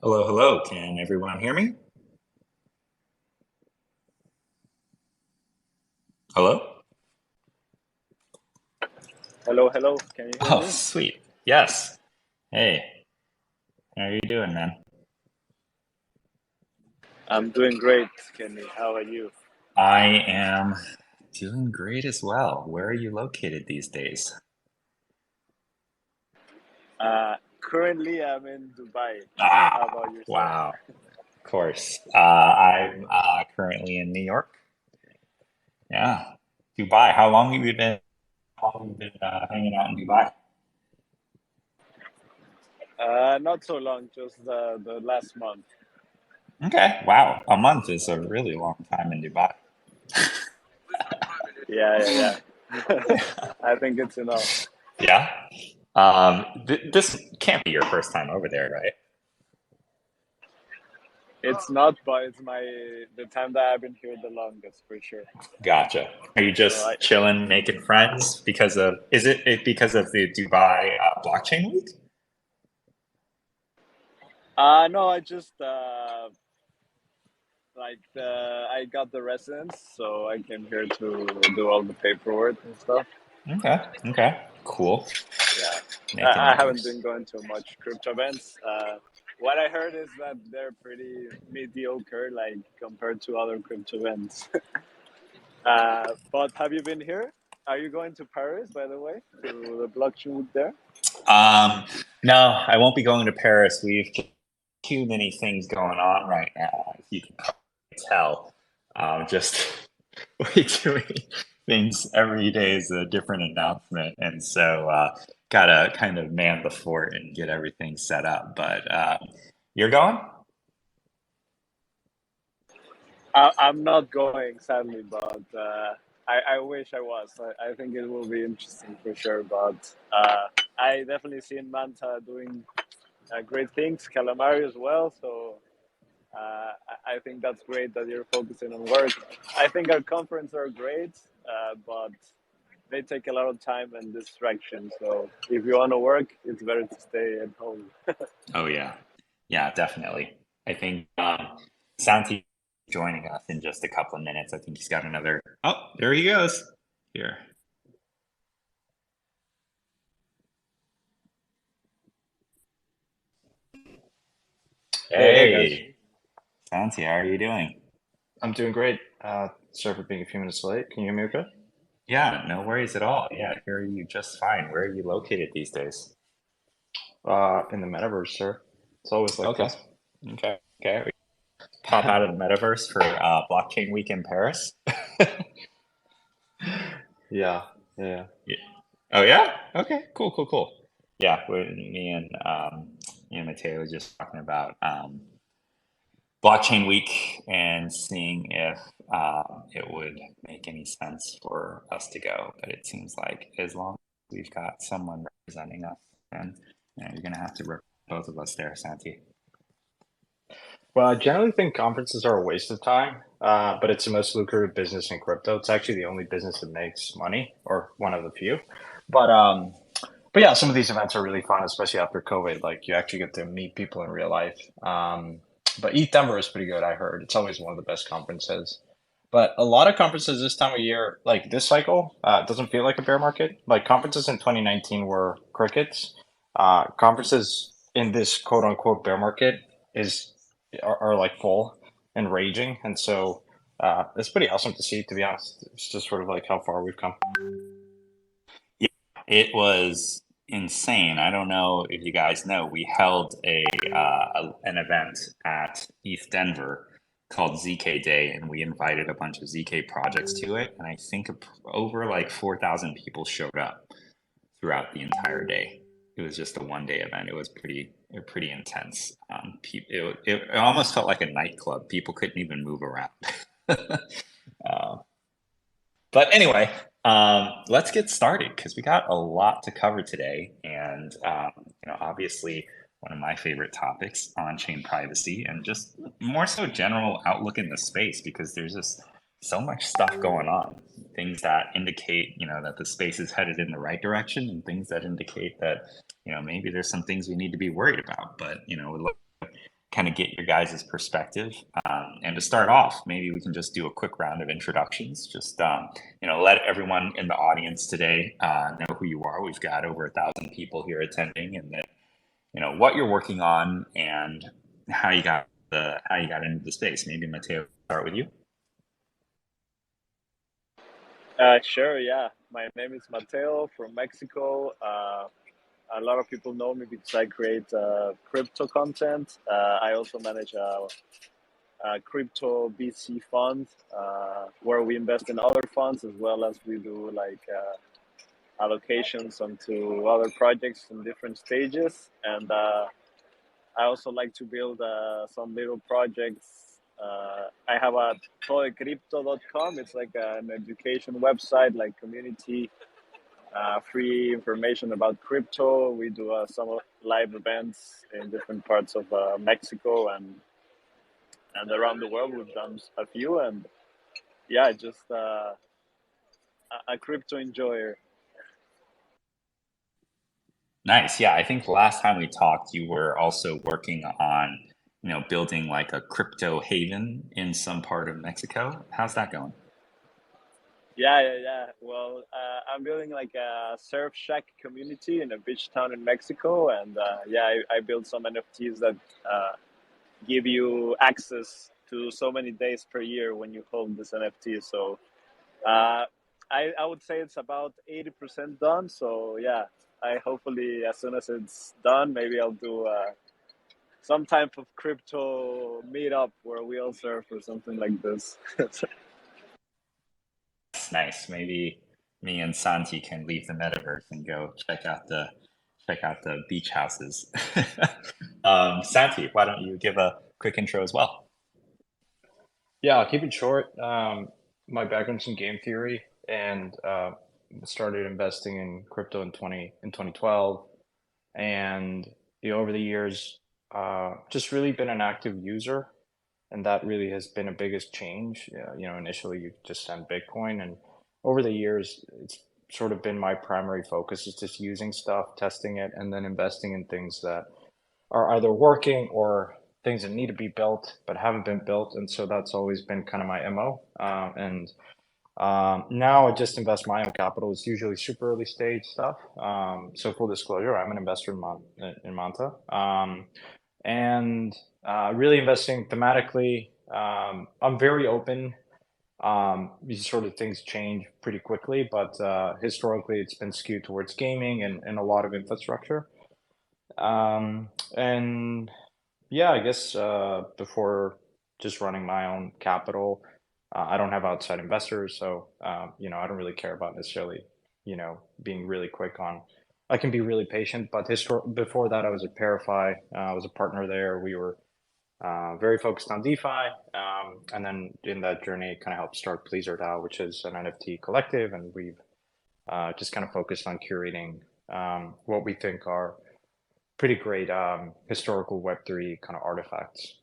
Hello, hello. Can everyone hear me? Hello? Hello, hello. Can you hear Oh, me? sweet. Yes. Hey, how are you doing, man? I'm doing great, Kenny. How are you? I am doing great as well. Where are you located these days? Currently, I'm in Dubai. How Ah, about yourself? wow. Of course. I'm currently in New York. Yeah. Dubai. How long have you been hanging out in Dubai? Not so long, just the last month. Okay. Wow. A month is a really long time in Dubai. Yeah. I think it's enough. Yeah. This can't be your first time over there, right? It's not, but it's the time that I've been here the longest for sure. Gotcha. Are you So just chilling, making friends is it because of the Dubai blockchain week? no, I just I got the residence, so I came here to do all the paperwork and stuff. Okay. Okay. Cool. Yeah, Making I haven't moves. been going to much crypto events. What I heard is that they're pretty mediocre, like compared to other crypto events. But have you been here? Are you going to Paris, by the way, to the blockchain week there? Um, no, I won't be going to Paris. We've too many things going on right now, as you can tell. Just way too many things. Every day is a different announcement, and so gotta kind of man the fort and get everything set up. But you're going? I'm not going, sadly, but I wish I was. I think it will be interesting for sure. But I definitely seen Manta doing great things, Calamari as well. So I think that's great that you're focusing on work. I think our conferences are great, but they take a lot of time and distraction. So if you want to work, it's better to stay at home. Oh yeah, yeah, definitely. I think Santi joining us in just a couple of minutes. I think he's got another. Oh, there he goes. Here. Hey guys, Hey, Santi, how are you doing? I'm doing great. Sorry for being a few minutes late. Can you hear me okay? Yeah, no worries at all. Yeah, I hear you just fine. Where are you located these days? In the metaverse, sir. It's always like Okay. this. Okay. Okay. Pop out of the metaverse for Blockchain Week in Paris. Yeah, yeah. Yeah. Oh yeah. Okay. Cool. Cool. Cool. Yeah. Me and Mateo were just talking about Blockchain Week and seeing if it would make any sense for us to go. But it seems like as long as we've got someone representing us, then you're gonna have to represent both of us there, Santi. Well, I generally think conferences are a waste of time, but it's the most lucrative business in crypto. It's actually the only business that makes money, or one of the few. But um, but yeah, some of these events are really fun, especially after COVID. Like you actually get to meet people in real life. But ETH Denver is pretty good, I heard. It's always one of the best conferences. But a lot of conferences this time of year, like this cycle, doesn't feel like a bear market. Like conferences in 2019 were crickets. Conferences in this quote unquote bear market is are like full and raging, and so it's pretty awesome to see. To be honest, it's just sort of like how far we've come. Yeah, it was insane. I don't know if you guys know, we held an event at ETH Denver called ZK Day, and we invited a bunch of ZK projects to it. And I think over like 4,000 people showed up throughout the entire day. It was just a one-day event. It was pretty intense. It almost felt like a nightclub. People couldn't even move around. Uh, but anyway, let's get started because we got a lot to cover today, and obviously one of my favorite topics, on-chain privacy, and just more so general outlook in the space because there's just so much stuff going on. Things that indicate, that the space is headed in the right direction, and things that indicate that, maybe there's some things we need to be worried about. But we'd kind of get your guys' perspective. And to start off, maybe we can just do a quick round of introductions. Just let everyone in the audience today know who you are. We've got over 1,000 people here attending, and that what you're working on and how you got into the space. Maybe Mateo, start with you. Sure, yeah. My name is Mateo from Mexico. A lot of people know me because I create crypto content. I also manage a crypto VC fund where we invest in other funds as well as we do like allocations onto other projects in different stages. And I also like to build some little projects. I have a toecrypto.com. It's like an education website, like community free information about crypto. We do some live events in different parts of Mexico and around the world. We've done a few, and yeah, just a crypto enjoyer. Nice. Yeah, I think last time we talked, you were also working on, building like a crypto haven in some part of Mexico. How's that going? Yeah. Well, I'm building like a surf shack community in a beach town in Mexico, and yeah, I built some NFTs that give you access to so many days per year when you hold this NFT. So uh, I would say it's about 80% done. So yeah, I hopefully as soon as it's done, maybe I'll do some type of crypto meetup where we all surf or something like this. Nice. Maybe me and Santi can leave the metaverse and go check out the beach houses. Santi, why don't you give a quick intro as well? Yeah, I'll keep it short. My background's in game theory, and started investing in crypto in 2012, and over the years, just really been an active user, and that really has been a biggest change. Initially you just send Bitcoin, and over the years, it's sort of been my primary focus is just using stuff, testing it, and then investing in things that are either working or things that need to be built but haven't been built. And so that's always been kind of my MO. And Now I just invest my own capital. It's usually super early stage stuff. So full disclosure, I'm an investor in Manta, and really investing thematically. I'm very open. These sort of things change pretty quickly, but historically it's been skewed towards gaming and a lot of infrastructure. And yeah, I guess before just running my own capital, I don't have outside investors, so I don't really care about necessarily, being really quick on. I can be really patient, but before that, I was at Parify. I was a partner there. We were very focused on DeFi, and then in that journey, it kind of helped start Pleaser DAO, which is an NFT collective, and we've just kind of focused on curating what we think are pretty great historical Web3 kind of artifacts.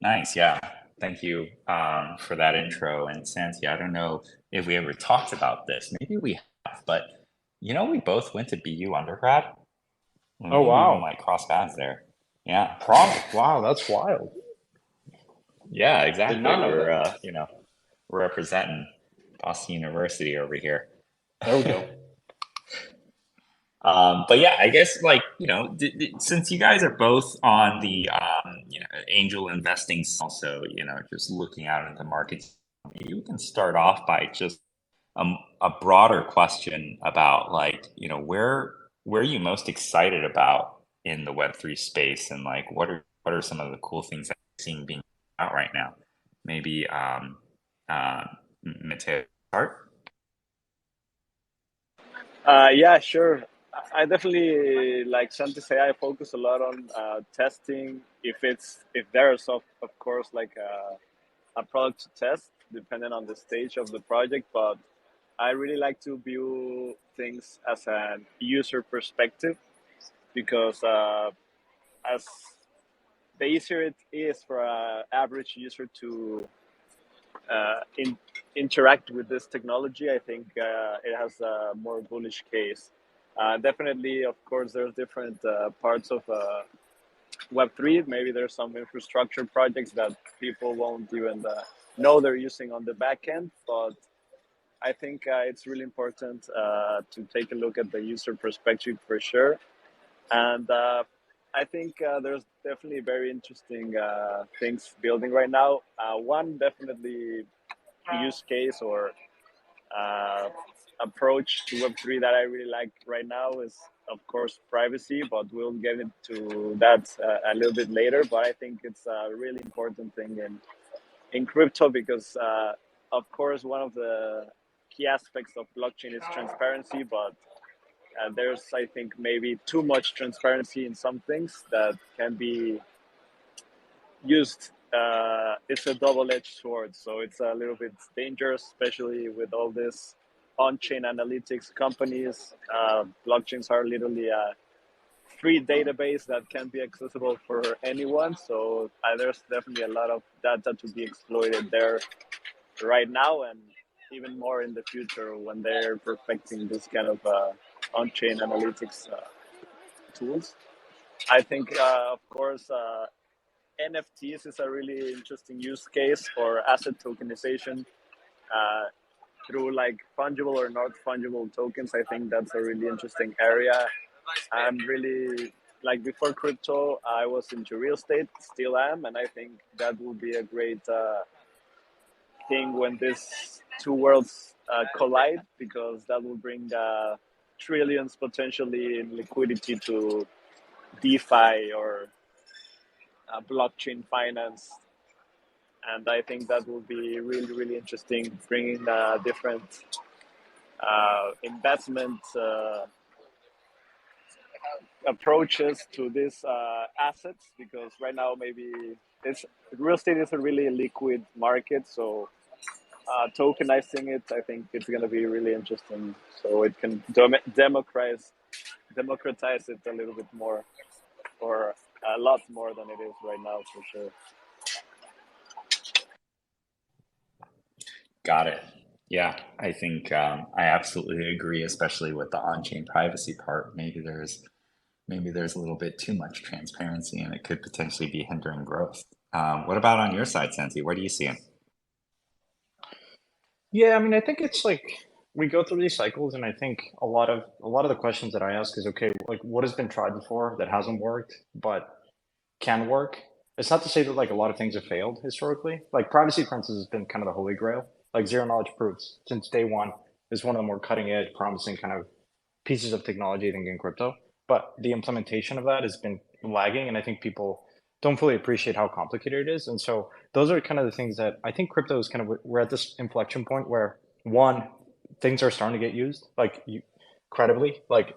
Nice. Yeah. Thank you for that intro. And Santi, I don't know if we ever talked about this. Maybe we have, but we both went to BU undergrad. Well, Oh maybe we wow, might cross paths there. Yeah. wow, that's wild. Yeah, Did exactly. not know We're that. we're representing Boston University over here. There we go. But yeah, I guess like since you guys are both on the angel investing, also just looking out into the markets, you can start off by just a broader question about like where are you most excited about in the Web3 space, and like what are some of the cool things that you're seeing being out right now? Maybe uh, Mateo, start. Yeah, sure. I definitely like Santi say. I focus a lot on testing. If there's of course like a product to test, depending on the stage of the project. But I really like to view things as a user perspective because as the easier it is for an average user to interact with this technology, I think it has a more bullish case. Definitely, of course, there's different parts of Web3. Maybe there's some infrastructure projects that people won't even know they're using on the back end, but I think it's really important to take a look at the user perspective for sure. And I think there's definitely very interesting things building right now. One definitely use case or uh, approach to Web3 that I really like right now is, of course, privacy, but we'll get into that a little bit later. But I think it's a really important thing in crypto because, of course, one of the key aspects of blockchain is transparency, but there's, I think, maybe too much transparency in some things that can be used. It's a double-edged sword, so it's a little bit dangerous, especially with all this on-chain analytics companies. Blockchains are literally a free database that can be accessible for anyone. So there's definitely a lot of data to be exploited there right now, and even more in the future when they're perfecting this kind of on-chain analytics tools. I think, of course, NFTs is a really interesting use case for asset tokenization uh, through like fungible or not fungible tokens. I think that's a really interesting area. I'm really like before crypto, I was into real estate, still am, and I think that will be a great thing when these two worlds collide because that will bring trillions potentially in liquidity to DeFi or blockchain finance. And I think that will be really, really interesting, bringing different investment approaches to these assets because right now maybe it's real estate is a really liquid market, so tokenizing it, I think it's going to be really interesting. So it can democratize it a little bit more, or a lot more than it is right now, for sure. Got it. Yeah, I think I absolutely agree, especially with the on-chain privacy part. Maybe there's a little bit too much transparency, and it could potentially be hindering growth. What about on your side, Santi? Where do you see it? Yeah, I mean, I think it's like we go through these cycles, and I think a lot of the questions that I ask is okay, like what has been tried before that hasn't worked, but can work. It's not to say that like a lot of things have failed historically. Like privacy, for instance, has been kind of the holy grail. Like zero knowledge proofs since day one is one of the more cutting edge, promising kind of pieces of technology I think in crypto. But the implementation of that has been lagging, and I think people don't fully appreciate how complicated it is. And so those are kind of the things that I think crypto is kind of we're at this inflection point where one, things are starting to get used like you credibly, like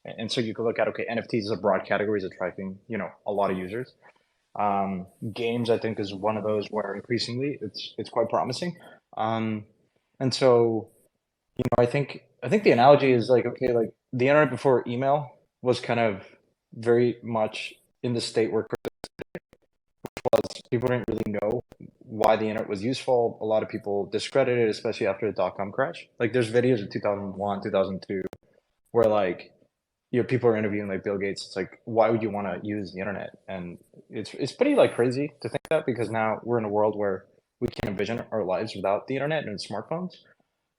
and so you could look at okay, NFTs is a broad category, is attracting a lot of users. Games, I think, is one of those where increasingly it's quite promising. Um, and so I think the analogy is like okay, like the internet before email was kind of very much in the state where people didn't really know why the internet was useful. A lot of people discredited it, especially after the dot-com crash. Like there's videos of 2001, 2002, where like people are interviewing like Bill Gates. It's like, why would you want to use the internet? And it's pretty like crazy to think that because now we're in a world where we can't envision our lives without the internet and smartphones.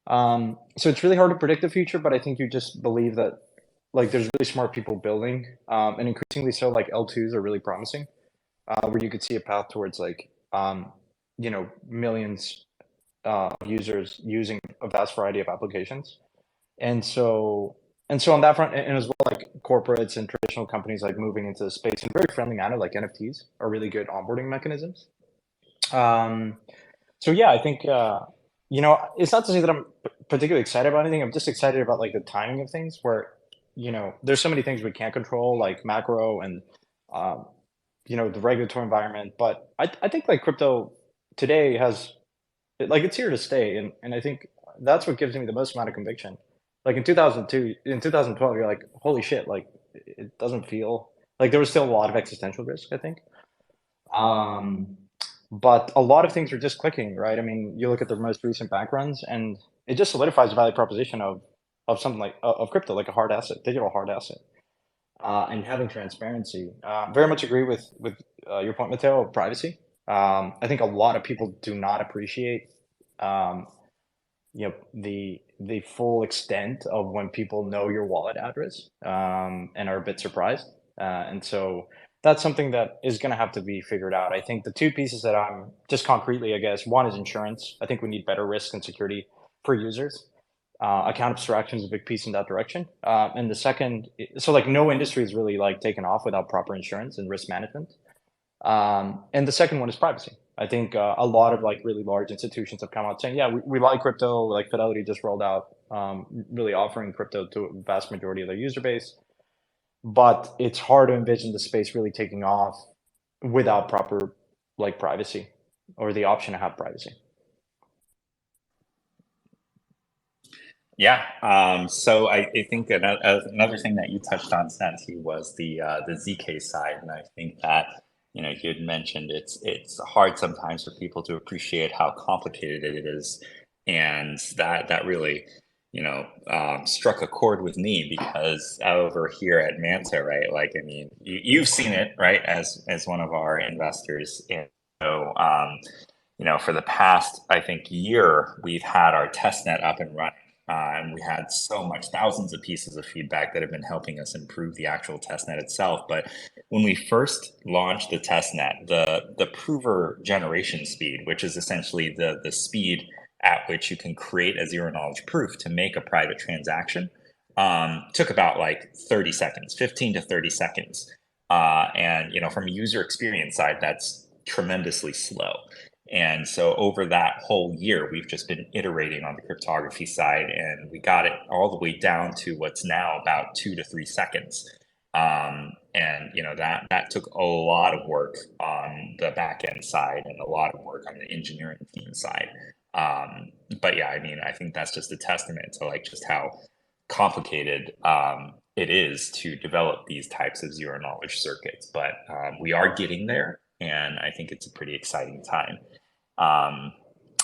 So it's really hard to predict the future, but I think you just believe that like there's really smart people building, and increasingly so like L2s are really promising, where you could see a path towards like millions of users using a vast variety of applications. And so on that front, and as well, like corporates and traditional companies like moving into the space in a very friendly manner, like NFTs are really good onboarding mechanisms. Um, so yeah, I think it's not to say that I'm particularly excited about anything. I'm just excited about like the timing of things where there's so many things we can't control, like macro and um, the regulatory environment. But I think like crypto today has like it's here to stay, and I think that's what gives me the most amount of conviction. Like in 2002, in 2012, you're like, holy shit! Like it doesn't feel like there was still a lot of existential risk, I think. Um, but a lot of things are just clicking, right? I mean, you look at the most recent bank runs, and it just solidifies the value proposition of something like of crypto, like a hard asset, digital hard asset. and having transparency. Very much agree with your point, Matteo, of privacy. I think a lot of people do not appreciate um, the full extent of when people know your wallet address, and are a bit surprised. And so that's something that is going to have to be figured out. I think the two pieces that I'm just concretely, I guess, one is insurance. I think we need better risk and security for users. Account abstraction is a big piece in that direction. And the second, so like no industry is really like taken off without proper insurance and risk management. And the second one is privacy. I think a lot of like really large institutions have come out saying, yeah, we like crypto. Like Fidelity just rolled out, really offering crypto to a vast majority of their user base. But it's hard to envision the space really taking off without proper like privacy or the option to have privacy. Yeah. So I think another thing that you touched on, Santi, was the ZK side, and I think that you had mentioned it's hard sometimes for people to appreciate how complicated it is, and that really struck a chord with me because over here at Manta, right? Like, I mean, you've seen it, right, as one of our investors, and so for the past, I think, year, we've had our test net up and running. And we had so much, thousands of pieces of feedback that have been helping us improve the actual test net itself. But when we first launched the test net, the prover generation speed, which is essentially the speed at which you can create a zero knowledge proof to make a private transaction, took about like 30 seconds, 15 to 30 seconds. And from a user experience side, that's tremendously slow. And so over that whole year, we've just been iterating on the cryptography side, and we got it all the way down to what's now about 2 to 3 seconds. And that took a lot of work on the back end side and a lot of work on the engineering team side. But yeah, I mean, I think that's just a testament to like just how complicated it is to develop these types of zero knowledge circuits. But we are getting there, and I think it's a pretty exciting time. Um,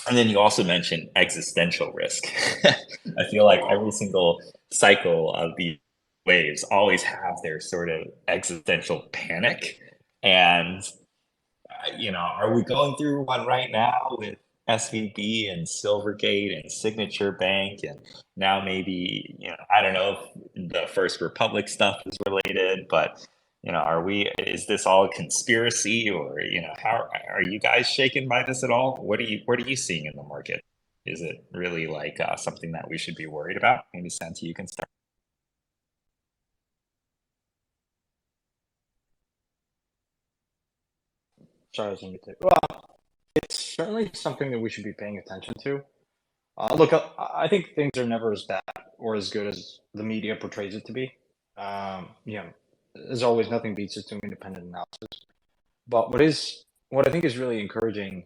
and then you also mentioned existential risk. I feel like every single cycle of these waves always have their sort of existential panic. And, are we going through one right now with SVB and Silvergate and Signature Bank? And now maybe, I don't know if the First Republic stuff is related, but is this all a conspiracy, or how are you guys shaken by this at all? What are you seeing in the market? Is it really like something that we should be worried about? Maybe Santi, you can start. Sorry, I was on mute. Well, it's certainly something that we should be paying attention to. Look, I think things are never as bad or as good as the media portrays it to be. As always, nothing beats just doing independent analysis. But what I think is really encouraging,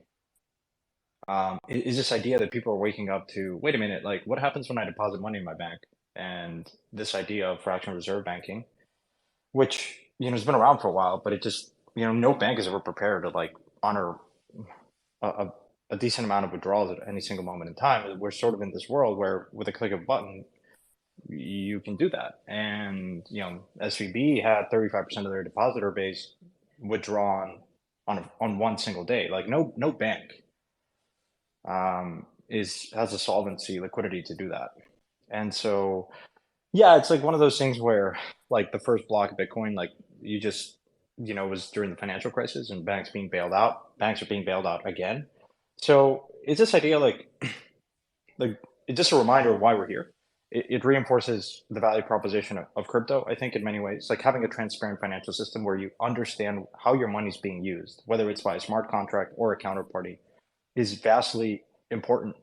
is this idea that people are waking up to, wait a minute, like what happens when I deposit money in my bank? And this idea of fractional reserve banking, which has been around for a while, but it just no bank is ever prepared to like honor a, a decent amount of withdrawals at any single moment in time. We're sort of in this world where with a click of a button you can do that. And SVB had 35% of their depositor base withdrawn on one single day. Like no bank is has a solvency liquidity to do that. And so yeah, it's like one of those things where like the first block of Bitcoin, like you just was during the financial crisis and banks being bailed out. Banks are being bailed out again. So it's this idea like it's just a reminder of why we're here. It reinforces the value proposition of crypto, I think, in many ways. Like having a transparent financial system where you understand how your money's being used, whether it's by a smart contract or a counterparty, is vastly important.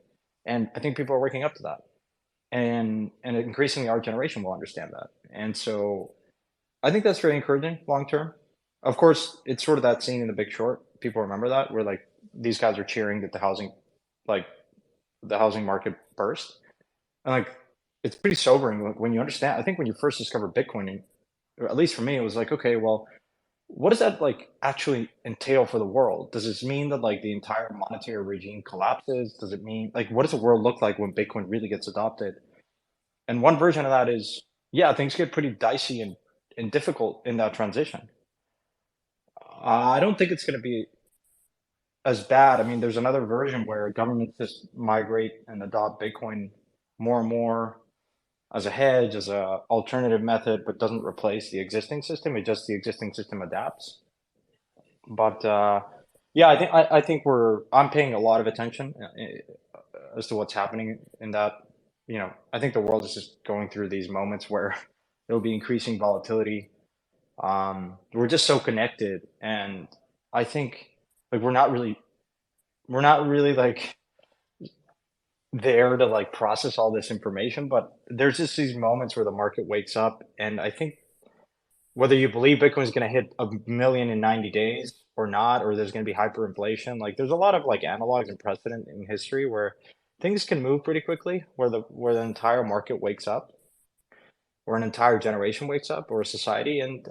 And I think people are waking up to that. And increasingly our generation will understand that. And so I think that's very encouraging long term. Of course, it's sort of that scene in The Big Short. People remember that, where like these guys are cheering that like the housing market burst, and like it's pretty sobering when you understand. I think when you first discovered Bitcoin, or at least for me, it was like, okay, well, what does that like actually entail for the world? Does this mean that like the entire monetary regime collapses? Does it mean like what does the world look like when Bitcoin really gets adopted? And one version of that is, yeah, things get pretty dicey and difficult in that transition. I don't think it's going to be as bad. I mean, there's another version where governments just migrate and adopt Bitcoin more and more as a hedge, as a alternative method, but doesn't replace the existing system. It just the existing system adapts. But yeah, I think I'm paying a lot of attention as to what's happening in that. I think the world is just going through these moments where there'll be increasing volatility. We're just so connected, and I think like we're not really like there to like process all this information, but there's just these moments where the market wakes up, and I think whether you believe Bitcoin is going to hit 1 million in 90 days or not, or there's going to be hyperinflation, like there's a lot of like analogs and precedent in history where things can move pretty quickly, where the entire market wakes up, or an entire generation wakes up, or a society, and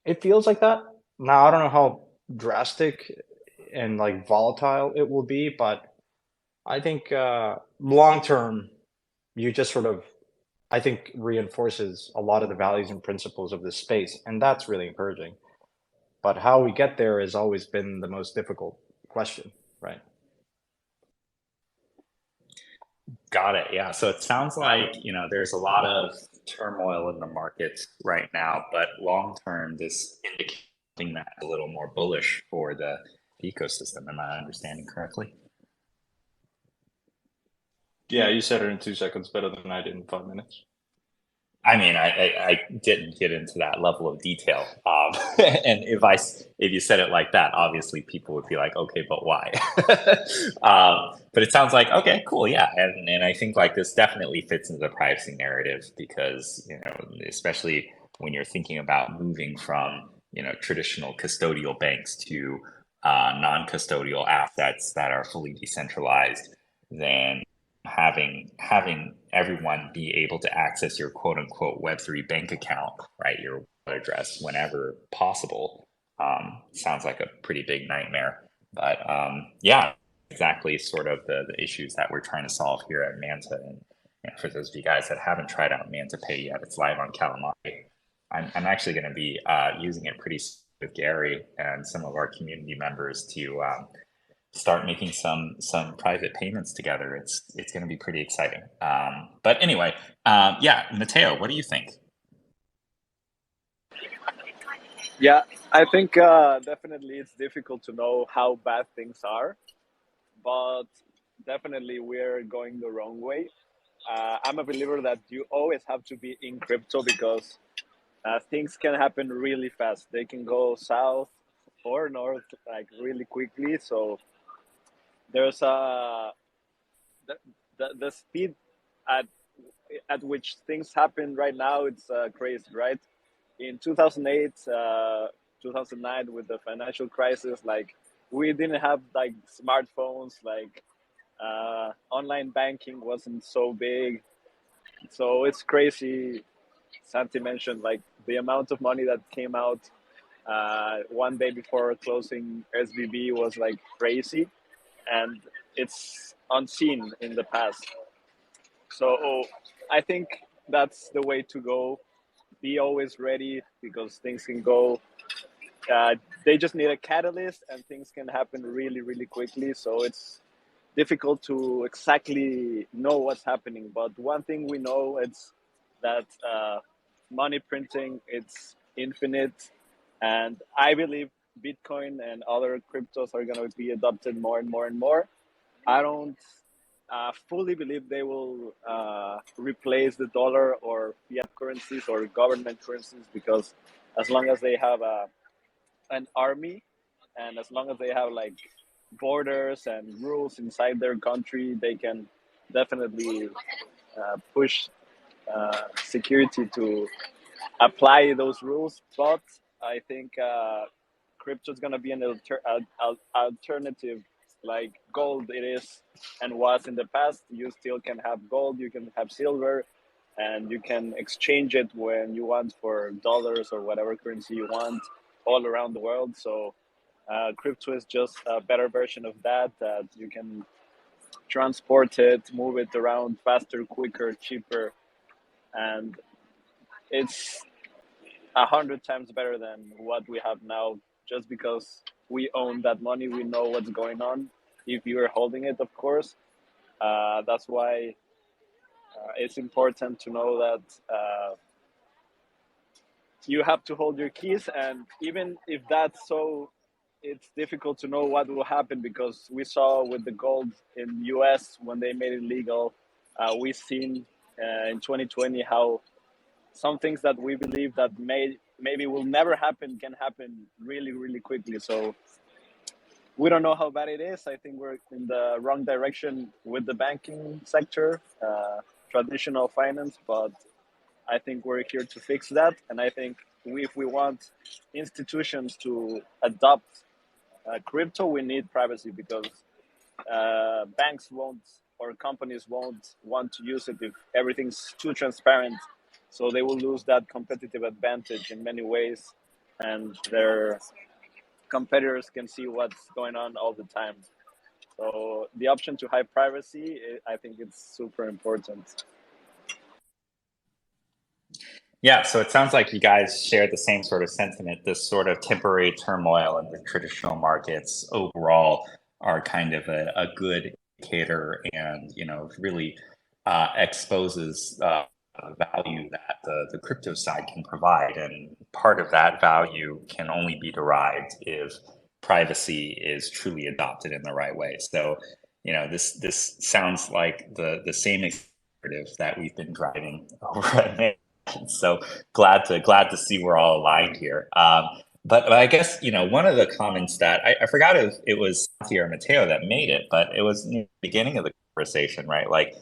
it feels like that. Now, I don't know how drastic and like volatile it will be, but I think long term, you just sort of, I think, reinforces a lot of the values and principles of this space, and that's really encouraging. But how we get there has always been the most difficult question, right? Got it. Yeah. So it sounds like, there's a lot of turmoil in the markets right now, but long term, this indicating that a little more bullish for the ecosystem. Am I understanding correctly? Yeah, you said it in 2 seconds better than I did in 5 minutes. I mean, I didn't get into that level of detail. And if you said it like that, obviously people would be like, okay, but why? But it sounds like, okay, cool. Yeah. And I think like this definitely fits into the privacy narrative because, especially when you're thinking about moving from, traditional custodial banks to non-custodial assets that are fully decentralized, then having everyone be able to access your quote unquote Web3 bank account, right, your wallet address whenever possible, sounds like a pretty big nightmare. But yeah, exactly sort of the issues that we're trying to solve here at Manta. And for those of you guys that haven't tried out Manta Pay yet, it's live on Calamari. I'm actually going to be using it pretty soon with Gary and some of our community members to start making some private payments together. It's going to be pretty exciting. But anyway, yeah, Matteo, what do you think? Yeah, I think definitely it's difficult to know how bad things are, but definitely we're going the wrong way. I'm a believer that you always have to be in crypto because things can happen really fast. They can go south or north like really quickly. So there's the speed at which things happen right now. It's crazy, right? In 2008, 2009, with the financial crisis, like we didn't have like smartphones, like online banking wasn't so big. So it's crazy. Santi mentioned like the amount of money that came out one day before closing SVB was like crazy, and it's unseen in the past. So I think that's the way to go. Be always ready because things can go. Uh, they just need a catalyst, and things can happen really, really quickly. So it's difficult to exactly know what's happening. But one thing we know is that money printing it's infinite, and I believe Bitcoin and other cryptos are going to be adopted more and more and more. I don't fully believe they will replace the dollar or fiat currencies or government currencies because as long as they have an army and as long as they have like borders and rules inside their country, they can definitely push security to apply those rules. But I think crypto is going to be an alternative like gold it is and was in the past. You still can have gold, you can have silver, and you can exchange it when you want for dollars or whatever currency you want all around the world. So crypto is just a better version of that, that you can transport it, move it around faster, quicker, cheaper, and it's 100 times better than what we have now. Just because we own that money, we know what's going on. If you are holding it, of course, that's why it's important to know that you have to hold your keys. And even if that's so, it's difficult to know what will happen, because we saw with the gold in US when they made it legal. We've seen in 2020 how some things that we believe that maybe will never happen can happen really really quickly. So we don't know how bad it is. I think we're in the wrong direction with the banking sector, traditional finance, but I think we're here to fix that. And I think if we want institutions to adopt crypto, we need privacy, because banks won't, or companies won't want to use it if everything's too transparent. So they will lose that competitive advantage in many ways, and their competitors can see what's going on all the time. So the option to high privacy, I think it's super important. Yeah, so it sounds like you guys share the same sort of sentiment. This sort of temporary turmoil in the traditional markets overall are kind of a good indicator, and really exposes value that the crypto side can provide. And part of that value can only be derived if privacy is truly adopted in the right way. So, this sounds like the same narrative that we've been driving over at. So glad to see we're all aligned here. But I guess one of the comments that I forgot if it was Santi or Mateo that made it, but it was near the beginning of the conversation, right? Like,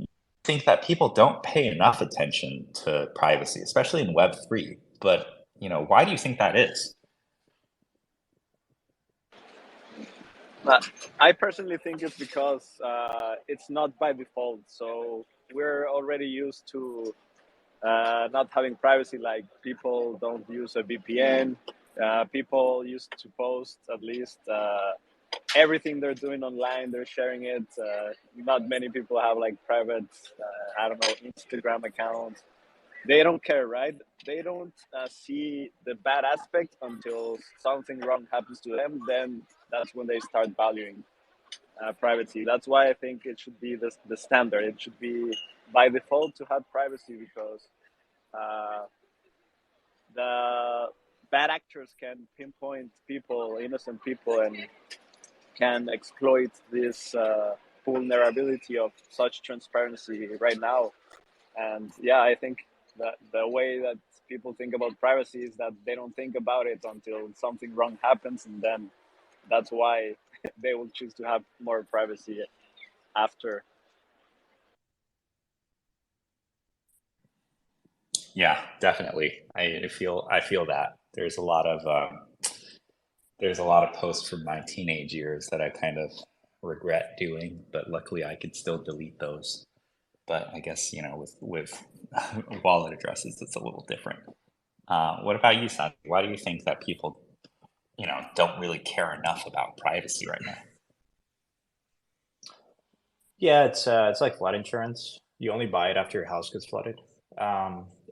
I think that people don't pay enough attention to privacy, especially in Web3. But why do you think that is? Uh, I personally think it's because it's not by default. So we're already used to not having privacy. Like, people don't use a VPN. People used to post at least everything they're doing online. They're sharing it. Not many people have like private, I don't know, Instagram accounts. They don't care, right? They don't see the bad aspect until something wrong happens to them. Then that's when they start valuing privacy. That's why I think it should be the standard. It should be by default to have privacy, because uh, the bad actors can pinpoint people, innocent people, and can exploit this vulnerability of such transparency right now. And yeah, I think that the way that people think about privacy is that they don't think about it until something wrong happens, and then that's why they will choose to have more privacy after. Yeah, definitely. I feel that there's a lot of posts from my teenage years that I kind of regret doing, but luckily I could still delete those. But I guess with wallet addresses, it's a little different. What about you, Santi? Why do you think that people don't really care enough about privacy right now? Yeah, it's like flood insurance. You only buy it after your house gets flooded.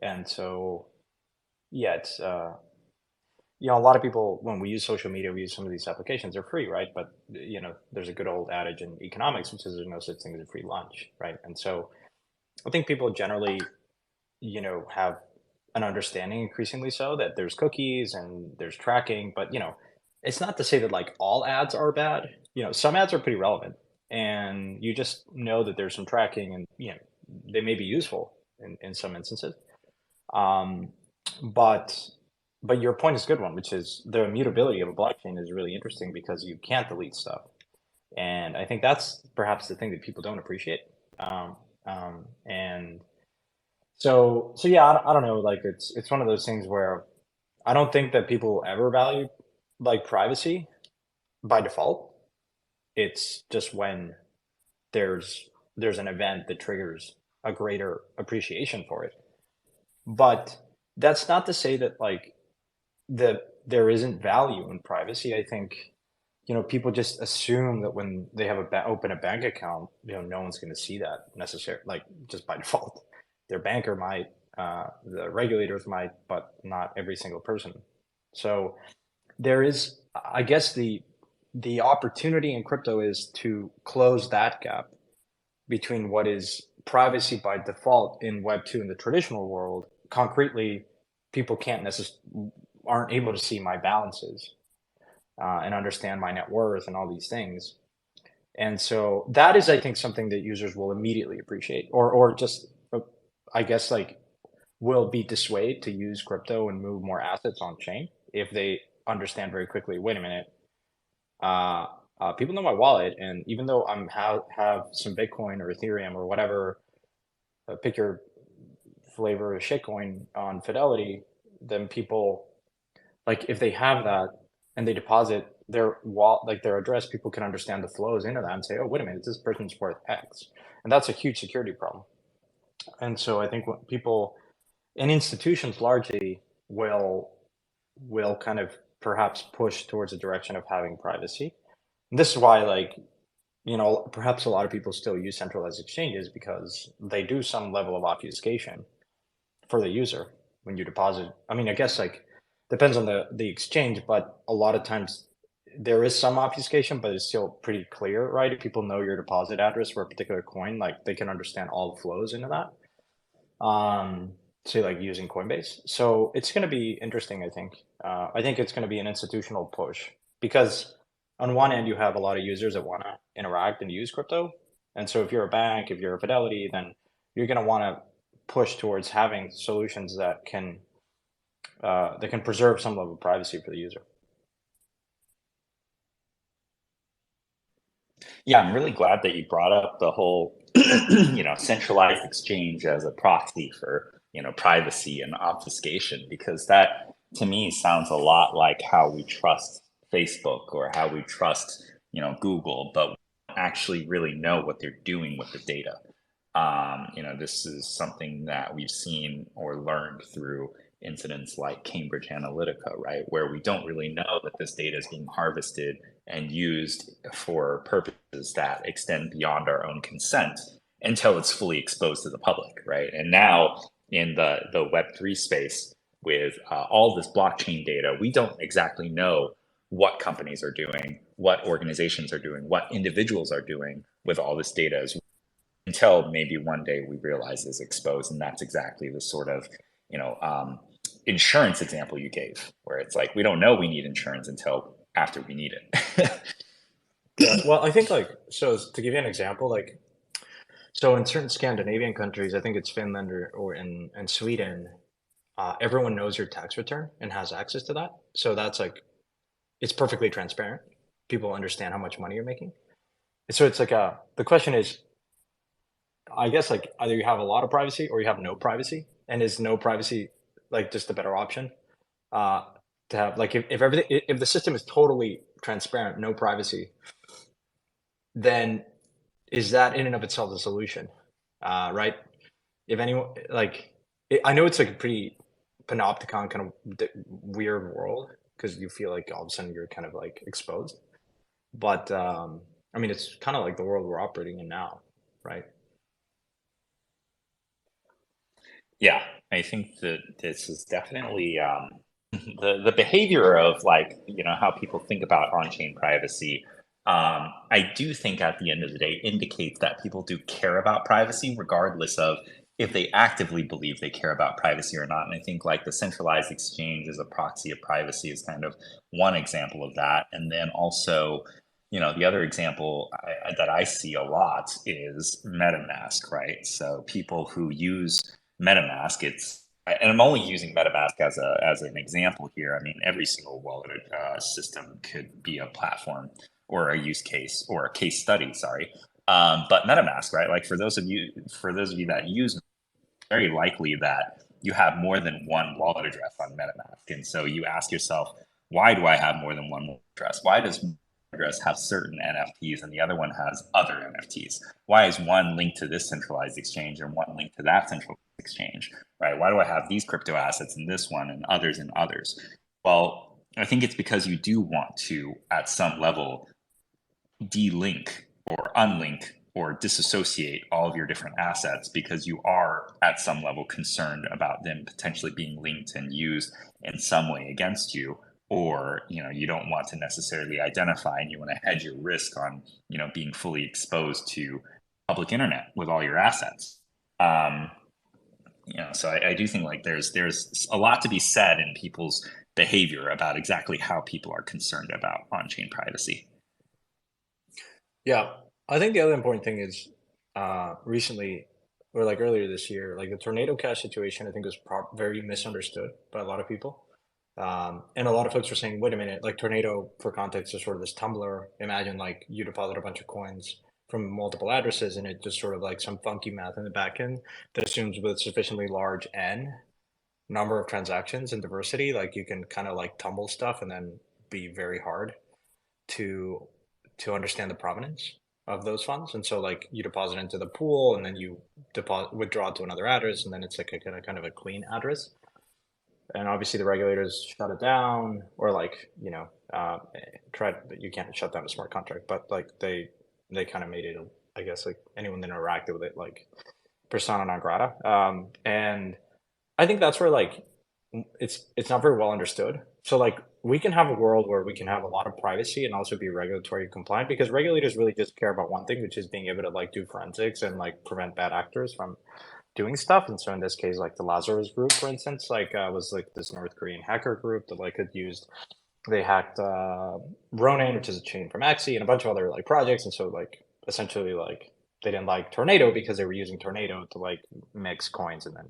And so yeah, it's a lot of people, when we use social media, we use some of these applications, they're free, right? But there's a good old adage in economics which says there's no such thing as a free lunch, right? And so I think people generally, have an understanding, increasingly so, that there's cookies and there's tracking, but it's not to say that like all ads are bad. Some ads are pretty relevant, and you just know that there's some tracking, and they may be useful in some instances. Um, but your point is a good one, which is the immutability of a blockchain is really interesting because you can't delete stuff, and I think that's perhaps the thing that people don't appreciate. And so yeah, I don't know. Like it's one of those things where I don't think that people ever value like privacy by default. It's just when there's an event that triggers a greater appreciation for it. But that's not to say that like there isn't value in privacy. I think people just assume that when they have open a bank account, no one's going to see that necessarily, like just by default. Their banker might, The regulators might, but not every single person. So there is, I guess, the opportunity in crypto is to close that gap between what is privacy by default in Web 2 in the traditional world. Concretely, people can't necessarily aren't able to see my balances and understand my net worth and all these things. And so that is, I think, something that users will immediately appreciate, or just, I guess, like will be dissuaded to use crypto and move more assets on chain if they understand very quickly. Wait a minute, people know my wallet, and even though have some Bitcoin or Ethereum or whatever, pick your flavor of shitcoin on Fidelity, then people, like, if they have that and they deposit their wallet, like their address, people can understand the flows into that and say, oh, wait a minute, this person's worth X, and that's a huge security problem. And so I think what people and institutions largely will kind of perhaps push towards the direction of having privacy. And this is why, like, perhaps a lot of people still use centralized exchanges because they do some level of obfuscation for the user when you deposit. I mean, I guess, like, depends on the exchange, but a lot of times there is some obfuscation, but it's still pretty clear, right? If people know your deposit address for a particular coin, like they can understand all the flows into that. Say, like, using Coinbase. So it's going to be interesting, I think. I think it's going to be an institutional push because on one end, you have a lot of users that want to interact and use crypto. And so if you're a bank, if you're a Fidelity, then you're going to want to push towards having solutions that can preserve some level of privacy for the user. Yeah, I'm really glad that you brought up the whole, centralized exchange as a proxy for, privacy and obfuscation, because that to me sounds a lot like how we trust Facebook or how we trust, Google, but we don't actually really know what they're doing with the data. This is something that we've seen or learned through incidents like Cambridge Analytica, right? Where we don't really know that this data is being harvested and used for purposes that extend beyond our own consent until it's fully exposed to the public, right? And now in the Web3 space, with all this blockchain data, we don't exactly know what companies are doing, what organizations are doing, what individuals are doing with all this data as until maybe one day we realize it's exposed. And that's exactly the sort of, insurance example you gave, where it's like, we don't know we need insurance until after we need it. Yeah, well, I think, like, so to give you an example, like, so in certain Scandinavian countries, I think it's Finland or in Sweden, everyone knows your tax return and has access to that. So that's like, it's perfectly transparent. People understand how much money you're making. So it's like, the question is, I guess, like, either you have a lot of privacy or you have no privacy, and is no privacy like just a better option? To have, like, if everything, if the system is totally transparent, no privacy, then is that in and of itself a solution? Right? If anyone, like, I know it's like a pretty panopticon kind of weird world because you feel like all of a sudden you're kind of like exposed. But I mean, it's kind of like the world we're operating in now, right? Yeah, I think that this is definitely the behavior of, like, how people think about on-chain privacy. I do think at the end of the day indicates that people do care about privacy, regardless of if they actively believe they care about privacy or not. And I think, like, the centralized exchange as a proxy of privacy is kind of one example of that. And then also, the other example that I see a lot is MetaMask, right? So people who use MetaMask, and I'm only using MetaMask as an example here. I mean, every single wallet system could be a platform or a use case or a case study. Sorry, but MetaMask, right? Like, for those of you that use, very likely that you have more than one wallet address on MetaMask, and so you ask yourself, why do I have more than one wallet address? Why does address have certain NFTs and the other one has other NFTs? Why is one linked to this centralized exchange and one linked to that centralized exchange, right? Why do I have these crypto assets in this one and others in others? Well, I think it's because you do want to, at some level, de-link or unlink or disassociate all of your different assets because you are at some level concerned about them potentially being linked and used in some way against you, or you don't want to necessarily identify and you want to hedge your risk on being fully exposed to public internet with all your assets. um, so I do think like there's a lot to be said in people's behavior about exactly how people are concerned about on-chain privacy. Yeah, I think the other important thing is recently or like earlier this year, like the Tornado Cash situation, I think was very misunderstood by a lot of people. And a lot of folks were saying, wait a minute, like Tornado, for context, is sort of this tumbler. Imagine like you deposit a bunch of coins from multiple addresses and it just sort of like some funky math in the back end that assumes with sufficiently large N number of transactions and diversity, like you can kind of like tumble stuff and then be very hard to understand the provenance of those funds. And so like you deposit into the pool and then you withdraw to another address and then it's like a kind of a clean address. And obviously the regulators shut it down or like, tried, you can't shut down a smart contract, but like they kind of made it, I guess, like anyone that interacted with it, like persona non grata. And I think that's where like it's not very well understood. So like we can have a world where we can have a lot of privacy and also be regulatory compliant because regulators really just care about one thing, which is being able to like do forensics and like prevent bad actors from doing stuff. And so in this case, like the Lazarus group, for instance, like was like this North Korean hacker group that like had used they hacked Ronin, which is a chain from Axie, and a bunch of other like projects. And so like essentially like they didn't like Tornado because they were using Tornado to like mix coins and then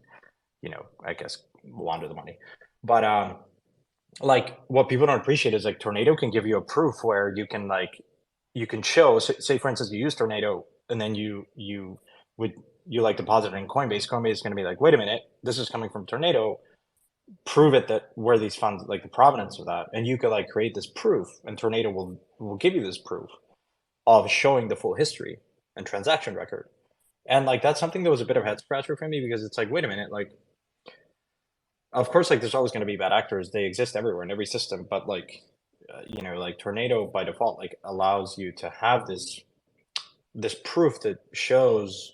I guess launder the money. But like what people don't appreciate is like Tornado can give you a proof where you can show, say for instance, you use Tornado and then would you like deposit it in Coinbase. Coinbase is going to be like, wait a minute, this is coming from Tornado. Prove it that where these funds, like the provenance of that, and you could like create this proof, and Tornado will give you this proof of showing the full history and transaction record. And like that's something that was a bit of a head scratcher for me because it's like, wait a minute, like of course, like there's always going to be bad actors. They exist everywhere in every system, but like, like Tornado by default, like allows you to have this proof that shows,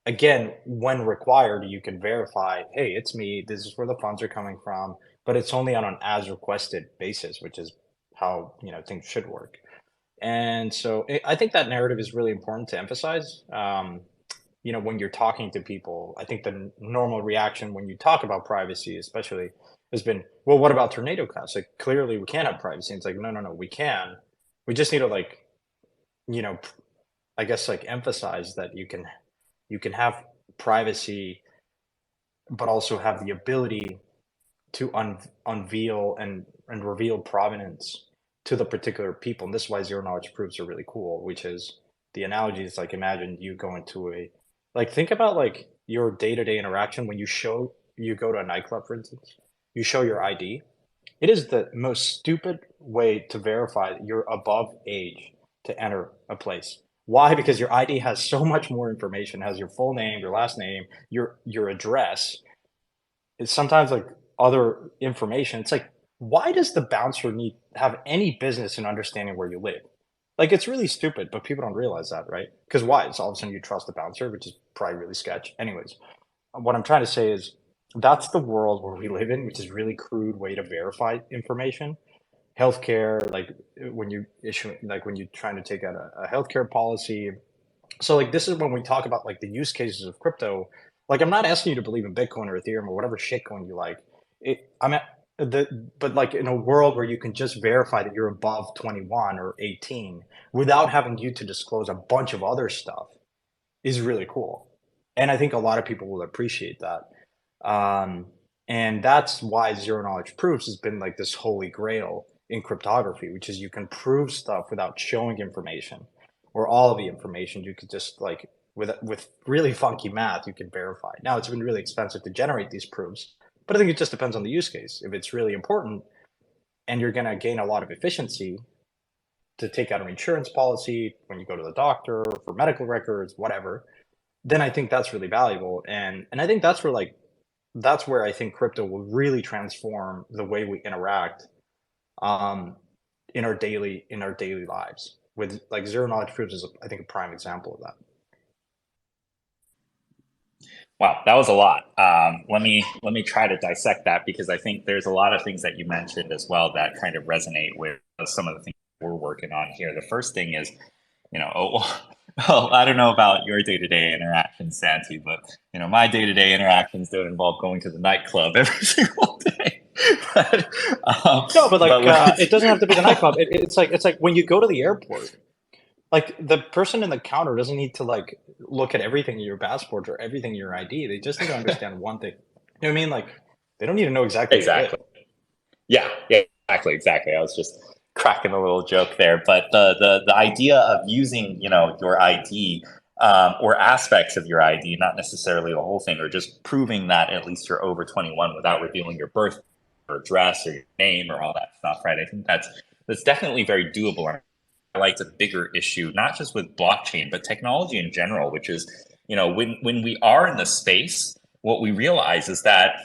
again, when required, you can verify, hey, it's me. This is where the funds are coming from, but it's only on an as requested basis, which is how things should work. And so I think that narrative is really important to emphasize. When you're talking to people, I think the normal reaction when you talk about privacy, especially, has been, well, what about Tornado Cash? Like, clearly we can't have privacy. And it's like, no, no, no, we can. We just need to like, you know, I guess like emphasize that you can have privacy, but also have the ability to unveil and reveal provenance to the particular people. And this is why zero knowledge proofs are really cool, which is the analogy is like imagine you go into like think about like your day-to-day interaction when you go to a nightclub, for instance, you show your ID. It is the most stupid way to verify that you're above age to enter a place. Why? Because your ID has so much more information, has your full name, your last name, your address. It's sometimes like other information. It's like, why does the bouncer need have any business in understanding where you live? Like it's really stupid, but people don't realize that, right? Because why? It's all of a sudden you trust the bouncer, which is probably really sketch. Anyways, what I'm trying to say is that's the world where we live in, which is really crude way to verify information. Healthcare, like when you issue, like when you're trying to take out a healthcare policy. So like this is when we talk about like the use cases of crypto. Like I'm not asking you to believe in Bitcoin or Ethereum or whatever shitcoin you like. I'm at but like in a world where you can just verify that you're above 21 or 18 without having you to disclose a bunch of other stuff is really cool. And I think a lot of people will appreciate that. Um, and that's why zero knowledge proofs has been like this holy grail in cryptography, which is you can prove stuff without showing information or all of the information. You could just like with really funky math, you can verify. Now it's been really expensive to generate these proofs, but I think it just depends on the use case. If it's really important and you're going to gain a lot of efficiency to take out an insurance policy when you go to the doctor for medical records, whatever, then I think that's really valuable. And I think that's where I think crypto will really transform the way we interact um, in our daily lives. With like zero knowledge proofs is I think a prime example of that. Wow, that was a lot. Let me try to dissect that because I think there's a lot of things that you mentioned as well that kind of resonate with some of the things we're working on here. The first thing is, well, I don't know about your day-to-day interactions, Santi, but my day-to-day interactions don't involve going to the nightclub every single day. but, um, No, but but like when it doesn't have to be the nightclub. It's like when you go to the airport, like the person in the counter doesn't need to like look at everything in your passport or everything in your ID. They just need to understand one thing. You know what I mean? Like they don't need to know exactly where you live. exactly. Yeah, exactly. I was just cracking a little joke there, but the idea of using your ID or aspects of your ID, not necessarily the whole thing, or just proving that at least you're over 21 without revealing your birth or address or your name or all that stuff, right? I think that's definitely very doable. And I like a bigger issue, not just with blockchain, but technology in general, which is, when we are in the space, what we realize is that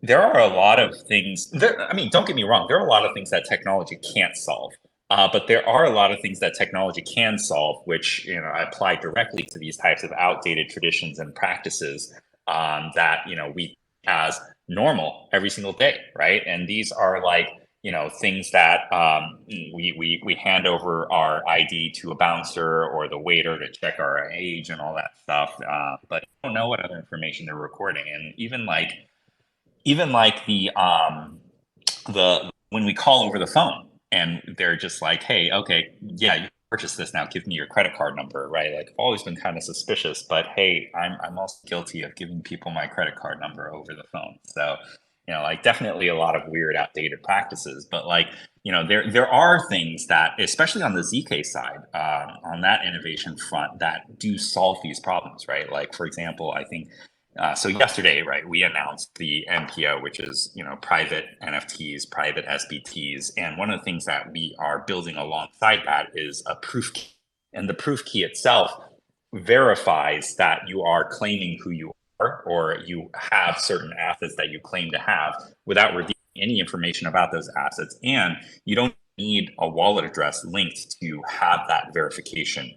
there are a lot of things there. I mean, don't get me wrong, there are a lot of things that technology can't solve. But there are a lot of things that technology can solve, which apply directly to these types of outdated traditions and practices that we as normal every single day, right? And these are like things that we hand over our ID to a bouncer or the waiter to check our age and all that stuff, but you don't know what other information they're recording, and even like the when we call over the phone and they're just like, hey, okay, yeah, you purchased this, now give me your credit card number, right? Like I've always been kind of suspicious, but hey, I'm also guilty of giving people my credit card number over the phone. So like definitely a lot of weird outdated practices, but like there are things that, especially on the ZK side, on that innovation front, that do solve these problems, right? Like for example, I think so yesterday, right, we announced the MPO, which is private NFTs, private SBTs, and one of the things that we are building alongside that is a proof key, and the proof key itself verifies that you are claiming who you are, or you have certain assets that you claim to have, without revealing any information about those assets, and you don't need a wallet address linked to have that verification.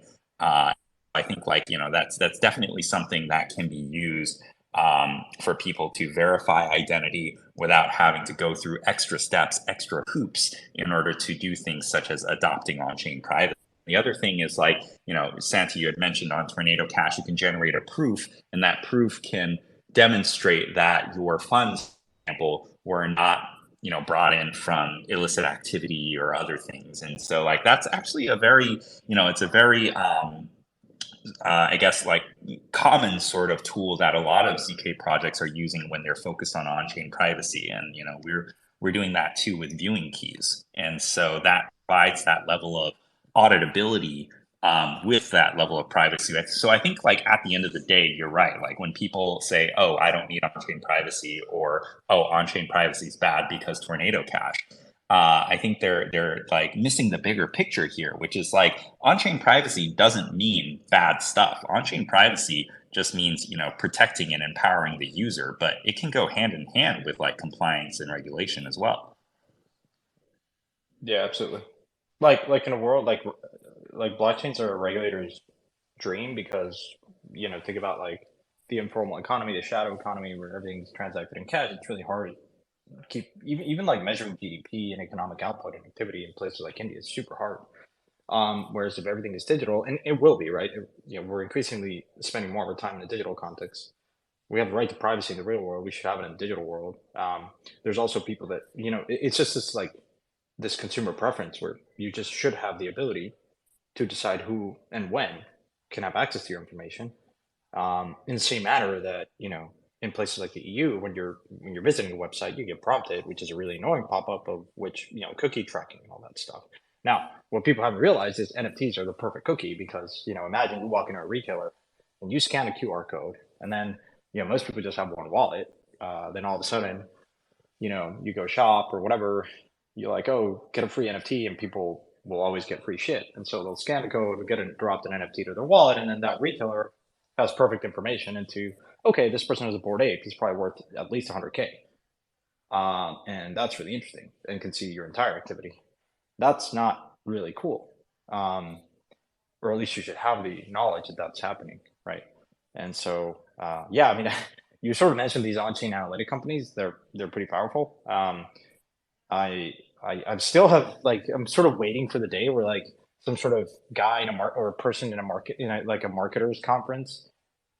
I think like that's definitely something that can be used for people to verify identity without having to go through extra steps, extra hoops in order to do things such as adopting on-chain privacy. The other thing is like, Santi, you had mentioned on Tornado Cash, you can generate a proof, and that proof can demonstrate that your funds, for example, were not brought in from illicit activity or other things. And so like that's actually a very it's a very I guess like common sort of tool that a lot of ZK projects are using when they're focused on on-chain privacy, and we're doing that too with viewing keys, and so that provides that level of auditability with that level of privacy. So I think like at the end of the day, you're right. Like when people say, "Oh, I don't need on-chain privacy," or "Oh, on-chain privacy is bad because Tornado Cash." I think they're like missing the bigger picture here, which is like on-chain privacy doesn't mean bad stuff. On-chain privacy just means protecting and empowering the user, but it can go hand in hand with like compliance and regulation as well. Yeah, absolutely. Like in a world like blockchains are a regulator's dream because think about like the informal economy, the shadow economy where everything's transacted in cash. It's really hard to keep even like measuring GDP and economic output and activity in places like India is super hard. Whereas if everything is digital, and it will be, right? We're increasingly spending more of our time in a digital context. We have the right to privacy in the real world. We should have it in the digital world. There's also people that it's just this like this consumer preference where you just should have the ability to decide who and when can have access to your information. In the same manner that in places like the EU, when you're visiting a website, you get prompted, which is a really annoying pop-up of which cookie tracking and all that stuff. Now, what people haven't realized is NFTs are the perfect cookie because imagine you walk into a retailer and you scan a QR code, and then most people just have one wallet. Then all of a sudden, you go shop or whatever, you're like, oh, get a free NFT, and people will always get free shit. And so they'll scan the code, get it dropped an NFT to their wallet, and then that retailer has perfect information into, okay, this person has a Bored Ape, he's probably worth at least 100K. And that's really interesting and can see your entire activity. That's not really cool. Or at least you should have the knowledge that that's happening, right? And so, yeah, I mean, you sort of mentioned these on-chain analytic companies. They're pretty powerful. I, I still have like I'm sort of waiting for the day where like some sort of guy in a or a person in a market like a marketers conference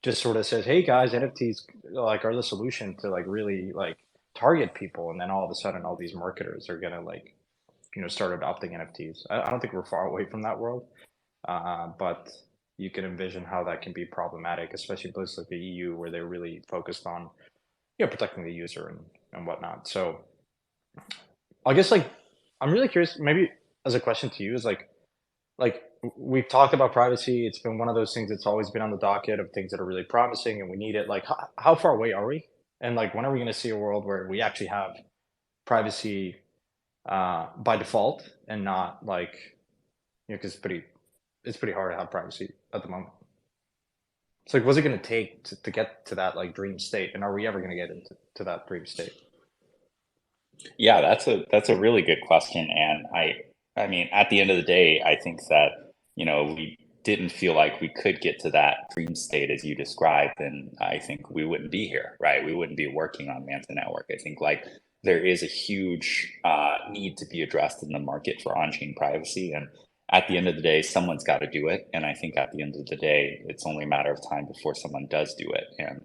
just sort of says, "Hey guys, NFTs like are the solution to like really like target people," and then all of a sudden all these marketers are gonna like start adopting NFTs. I don't think we're far away from that world, but you can envision how that can be problematic, especially places like the EU where they're really focused on protecting the user and whatnot. So I guess like I'm really curious, maybe as a question to you is like we've talked about privacy. It's been one of those things that's always been on the docket of things that are really promising and we need it. Like how far away are we? And like when are we going to see a world where we actually have privacy by default and not like because it's pretty hard to have privacy at the moment. So like, what's it going to take to get to that like dream state? And are we ever going to get into that dream state? Yeah, that's a really good question, and I mean, at the end of the day, I think that we didn't feel like we could get to that dream state as you described, and I think we wouldn't be here, right? We wouldn't be working on Manta Network. I think like there is a huge need to be addressed in the market for on-chain privacy, and at the end of the day, someone's got to do it, and I think at the end of the day, it's only a matter of time before someone does do it, and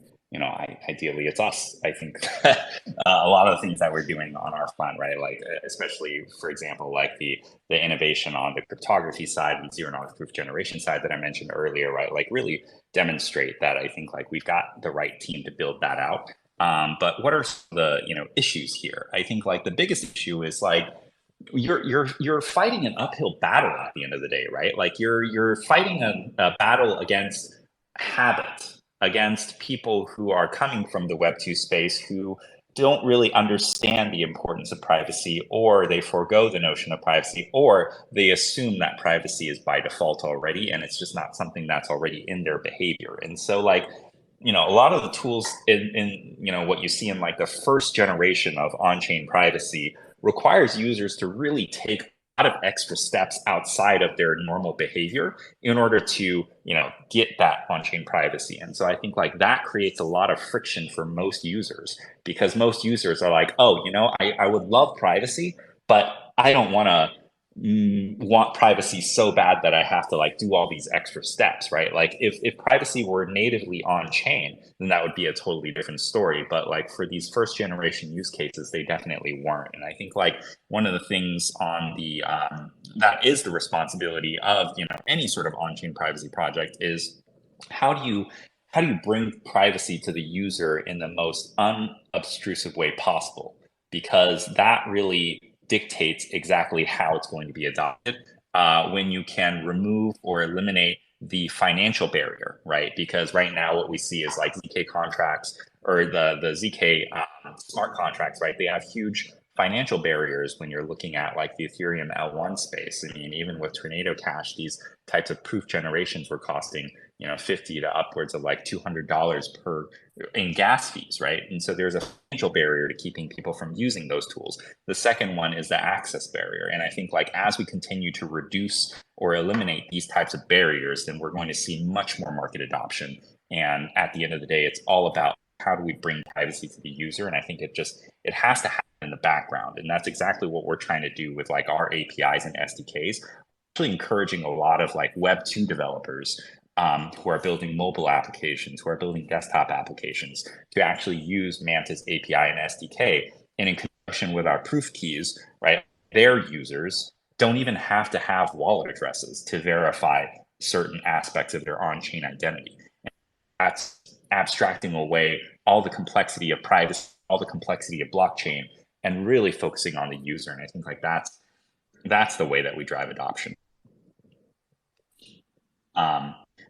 ideally it's us. I think a lot of the things that we're doing on our front, right? Like, especially for example, like the innovation on the cryptography side and zero knowledge proof generation side that I mentioned earlier, right? Like, really demonstrate that I think like we've got the right team to build that out. But what are the issues here? I think like the biggest issue is like you're fighting an uphill battle at the end of the day, right? Like you're fighting a battle against habit, against people who are coming from the Web2 space who don't really understand the importance of privacy, or they forego the notion of privacy, or they assume that privacy is by default already, and it's just not something that's already in their behavior. And so like a lot of the tools in what you see in like the first generation of on-chain privacy requires users to really take a lot of extra steps outside of their normal behavior in order to get that on-chain privacy. And so I think like that creates a lot of friction for most users, because most users are like, oh, I would love privacy, but I don't want privacy so bad that I have to like do all these extra steps, right? Like if privacy were natively on chain, then that would be a totally different story. But like for these first generation use cases, they definitely weren't. And I think like one of the things on the that is the responsibility of any sort of on-chain privacy project is how do you bring privacy to the user in the most unobtrusive way possible? Because that really dictates exactly how it's going to be adopted. When you can remove or eliminate the financial barrier, right? Because right now what we see is like ZK contracts or the ZK smart contracts, right? They have huge financial barriers when you're looking at like the Ethereum L1 space. I mean, even with Tornado Cash, these types of proof generations were costing 50 to upwards of like $200 per in gas fees, right? And so there's a financial barrier to keeping people from using those tools. The second one is the access barrier. And I think like as we continue to reduce or eliminate these types of barriers, then we're going to see much more market adoption. And at the end of the day, it's all about how do we bring privacy to the user? And I think it has to happen in the background. And that's exactly what we're trying to do with like our APIs and SDKs, actually encouraging a lot of like Web2 developers who are building mobile applications, who are building desktop applications, to actually use Manta's API and SDK. And in conjunction with our proof keys, right, their users don't even have to have wallet addresses to verify certain aspects of their on-chain identity. And that's abstracting away all the complexity of privacy, all the complexity of blockchain, and really focusing on the user. And I think like that's the way that we drive adoption.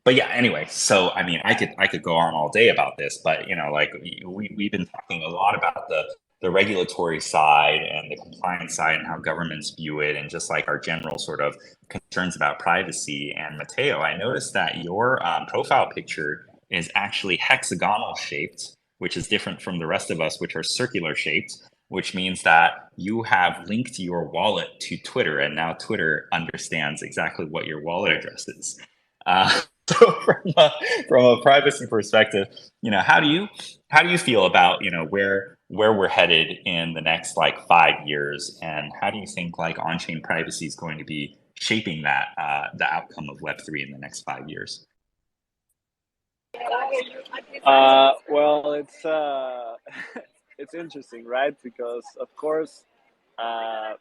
But yeah, anyway, so I mean, I could go on all day about this, but like we've been talking a lot about the regulatory side and the compliance side and how governments view it, and just like our general sort of concerns about privacy. And Matteo, I noticed that your profile picture is actually hexagonal shaped, which is different from the rest of us, which are circular shaped, which means that you have linked your wallet to Twitter, and now Twitter understands exactly what your wallet address is. Uh, So from a privacy perspective, how do you feel about where we're headed in the next like 5 years, and how do you think like on-chain privacy is going to be shaping that the outcome of Web3 in the next 5 years? Well, it's it's interesting, right? Because of course, uh,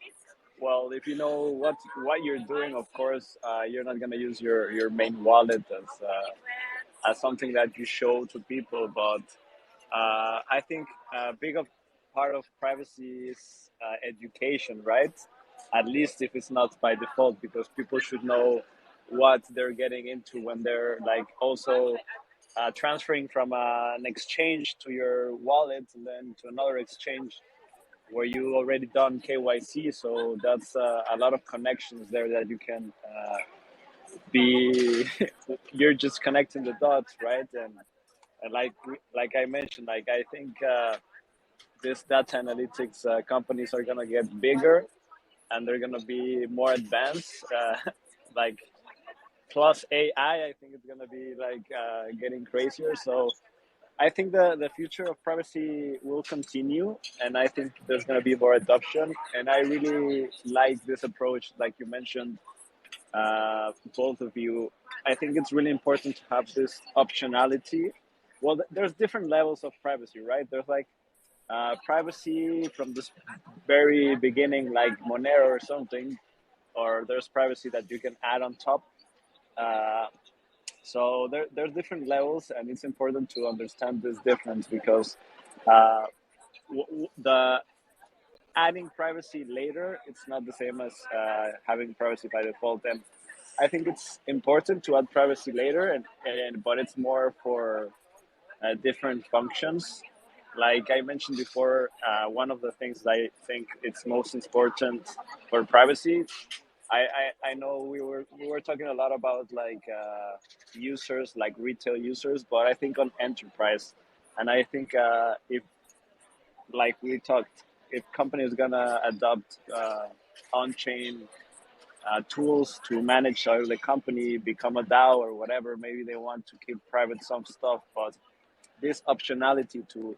well, if you know what you're doing, of course, you're not gonna use your main wallet as something that you show to people. But I think a big of part of privacy is education, right? At least if it's not by default, because people should know what they're getting into when they're like also transferring from an exchange to your wallet and then to another exchange where you already done KYC. So that's a lot of connections there that you can be. You're just connecting the dots, right? And like I mentioned, like I think this data analytics companies are gonna get bigger and they're gonna be more advanced. Like plus AI, I think it's gonna be like getting crazier. So I think the future of privacy will continue, and I think there's going to be more adoption. And I really like this approach, like you mentioned, both of you. I think it's really important to have this optionality. Well, there's different levels of privacy, right? There's like privacy from this very beginning, like Monero or something, or there's privacy that you can add on top. Uh, so there's different levels, and it's important to understand this difference because uh, the adding privacy later, it's not the same as having privacy by default. And I think it's important to add privacy later, and but it's more for different functions. Like I mentioned before, one of the things that I think it's most important for privacy. I know we were talking a lot about like users, like retail users, but I think on enterprise, and I think if like we talked, if companies gonna adopt on-chain tools to manage the company, become a DAO or whatever, maybe they want to keep private some stuff, but this optionality to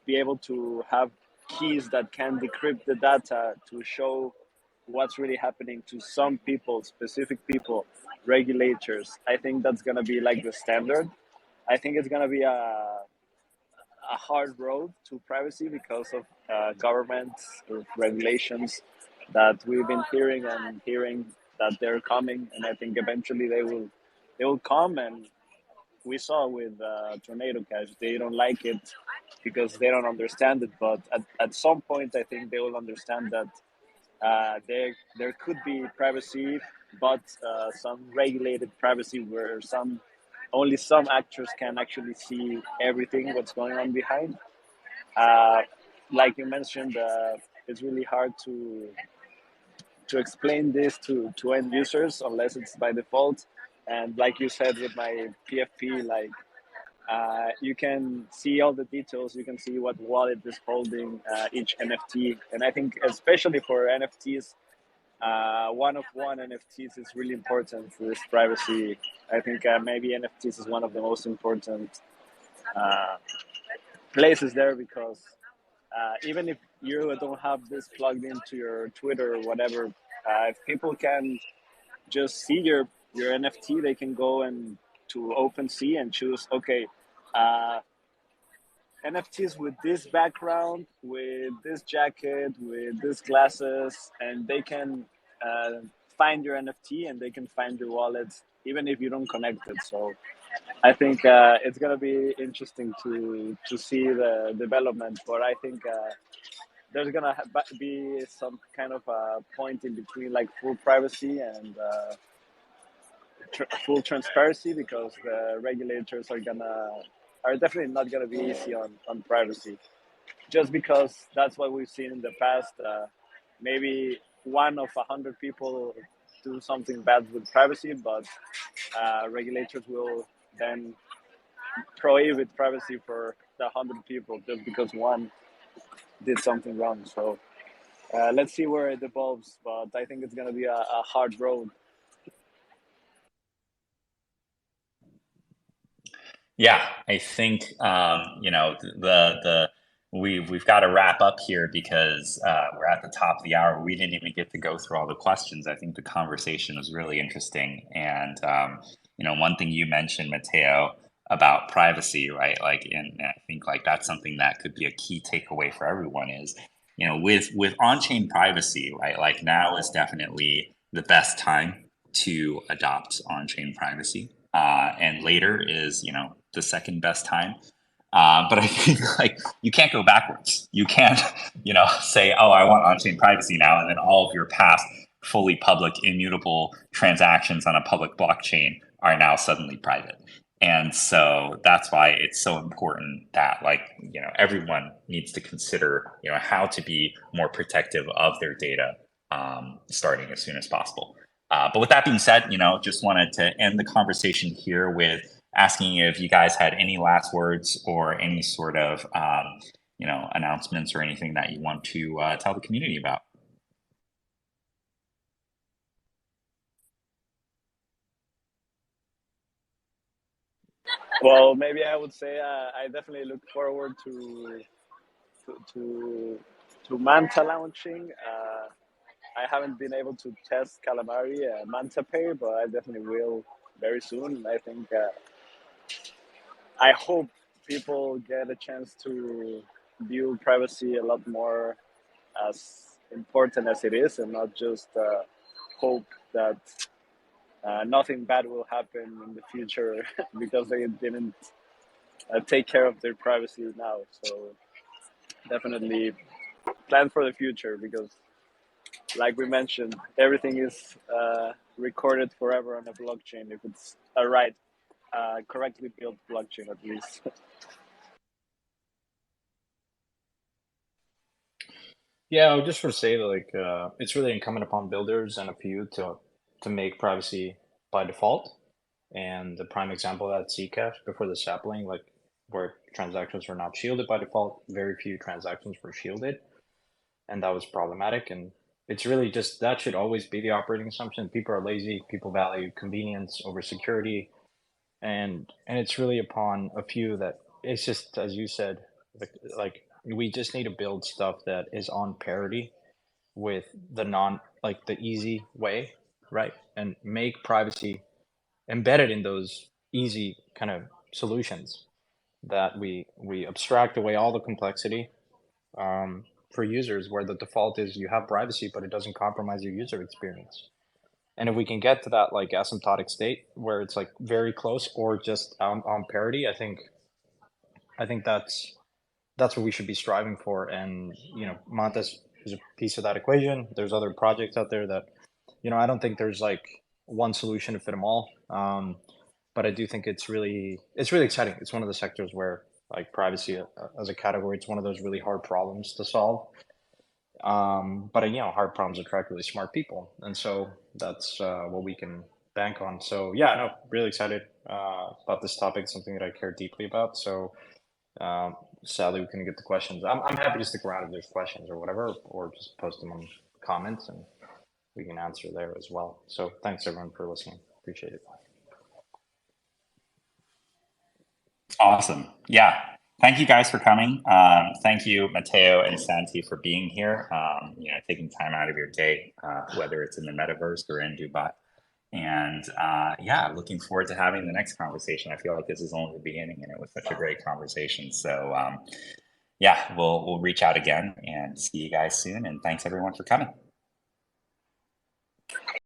be able to have keys that can decrypt the data to show what's really happening to some people, specific people, regulators. I think that's gonna be like the standard. I think it's gonna be a hard road to privacy because of governments or regulations that we've been hearing and hearing that they're coming, and I think eventually they will come. And we saw with Tornado Cash, they don't like it because they don't understand it. But at some point, I think they will understand that there could be privacy, but some regulated privacy where only some actors can actually see everything what's going on behind. Uh, like you mentioned, it's really hard to explain this to end users unless it's by default. And like you said with my PFP, like you can see all the details. You can see what wallet is holding each NFT, and I think especially for NFTs, one of one NFTs is really important for this privacy. I think maybe NFTs is one of the most important uh, places there because even if you don't have this plugged into your Twitter or whatever, if people can just see your NFT, they can go and to OpenSea and choose. Okay, uh, NFTs with this background, with this jacket, with these glasses, and they can uh, find your NFT and they can find your wallet even if you don't connect it. So I think it's gonna be interesting to see the development, but I think there's gonna be some kind of a point in between, like full privacy and full transparency, because the regulators are definitely not gonna be easy on privacy, just because that's what we've seen in the past. Maybe one of 100 people do something bad with privacy, but regulators will then prohibit privacy for the 100 people just because one did something wrong. So let's see where it evolves, but I think it's going to be a hard road. Yeah, I think the we've got to wrap up here because we're at the top of the hour. We didn't even get to go through all the questions. I think the conversation was really interesting, and one thing you mentioned, Matteo, about privacy, right? Like, and I think like that's something that could be a key takeaway for everyone is, with on-chain privacy, right? Like now is definitely the best time to adopt on-chain privacy, and later is the second best time. But I think like you can't go backwards. You can't, say, "Oh, I want on-chain privacy now," and then all of your past fully public, immutable transactions on a public blockchain are now suddenly private. And so that's why it's so important that like everyone needs to consider how to be more protective of their data, starting as soon as possible. But with that being said, just wanted to end the conversation here with asking if you guys had any last words or any sort of announcements or anything that you want to tell the community about. Well, maybe I would say I definitely look forward to to, to Manta launching. I haven't been able to test Calamari Manta Pay, but I definitely will very soon. I think I hope people get a chance to view privacy a lot more as important as it is, and not just hope that nothing bad will happen in the future because they didn't take care of their privacy now. So definitely plan for the future because, like we mentioned, everything is recorded forever on a blockchain if it's a correctly built blockchain at least. Yeah, I would just want to say that like it's really incumbent upon builders and a few to make privacy by default. And the prime example of that Zcash before the sapling, like where transactions were not shielded by default, very few transactions were shielded, and that was problematic. And it's really just that should always be the operating assumption. People are lazy, people value convenience over security, and it's really upon a few that it's just as you said, like we just need to build stuff that is on parity with the non like the easy way, right? And make privacy embedded in those easy kind of solutions that we abstract away all the complexity for users where the default is you have privacy but it doesn't compromise your user experience. And if we can get to that like asymptotic state where it's like very close or just on parity, I think that's what we should be striving for. And Montes is a piece of that equation. There's other projects out there that I don't think there's like one solution to fit them all. But I do think it's really exciting. It's one of the sectors where like privacy as a category, it's one of those really hard problems to solve. But hard problems attract really smart people, and so that's what we can bank on. So yeah, no, really excited about this topic. Something that I care deeply about. So sadly, we couldn't get the questions. I'm happy to stick around if there's questions or whatever, or just post them on comments and we can answer there as well. So thanks everyone for listening. Appreciate it. Awesome. Yeah. Thank you guys for coming. Thank you, Matteo and Santi, for being here. Taking time out of your day, whether it's in the metaverse or in Dubai. And yeah, looking forward to having the next conversation. I feel like this is only the beginning, and it was such a great conversation. So yeah, we'll reach out again and see you guys soon. And thanks everyone for coming.